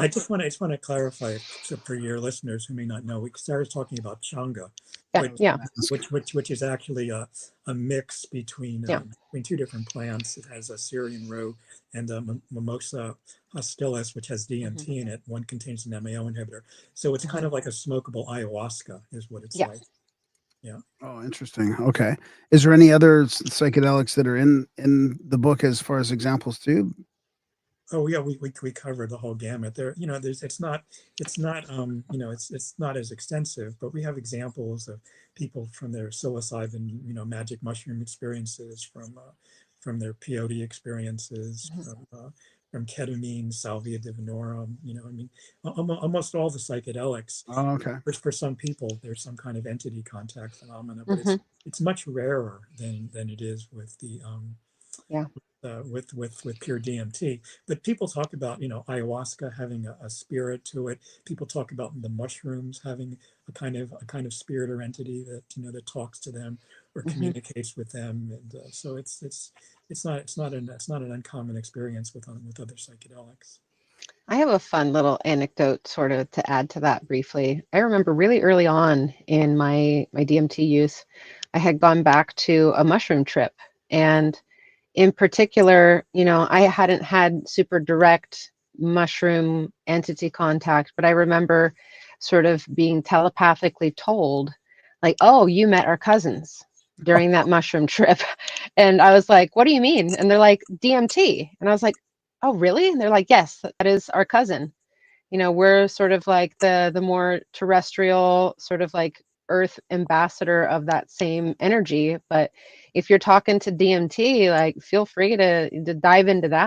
I just want to clarify, so for your listeners who may not know, we started talking about Changa, Yeah, which yeah, which is actually a mix yeah. between two different plants. It has a Syrian rue and a Mimosa hostilis, which has DMT in it. One contains an MAO inhibitor, so it's kind of like a smokable ayahuasca, is what it's Yeah. like. Yeah. Oh, interesting. Okay. Is there any other psychedelics that are in the book as far as examples too? Oh yeah, we cover the whole gamut. There, there's it's not as extensive, but we have examples of people from their psilocybin, magic mushroom experiences, from their peyote experiences, from ketamine, salvia divinorum. I mean, almost all the psychedelics. Oh, okay. For some people, there's some kind of entity contact phenomena, but Mm-hmm. it's much rarer than it is with the Yeah. with pure DMT. But people talk about, ayahuasca having a spirit to it. People talk about the mushrooms having a kind of spirit or entity that that talks to them or communicates with them. And so it's not an uncommon experience with other psychedelics. I have a fun little anecdote sort of to add to that briefly. I remember really early on in my DMT use, I had gone back to a mushroom trip. And in particular, I hadn't had super direct mushroom entity contact, but I remember sort of being telepathically told, like, oh, you met our cousins during that mushroom trip. And I was like, what do you mean? And they're like, DMT. And I was like, oh, really? And they're like, yes, that is our cousin. We're sort of like the more terrestrial, sort of like earth ambassador of that same energy. But if you're talking to DMT, like, feel free to dive into that.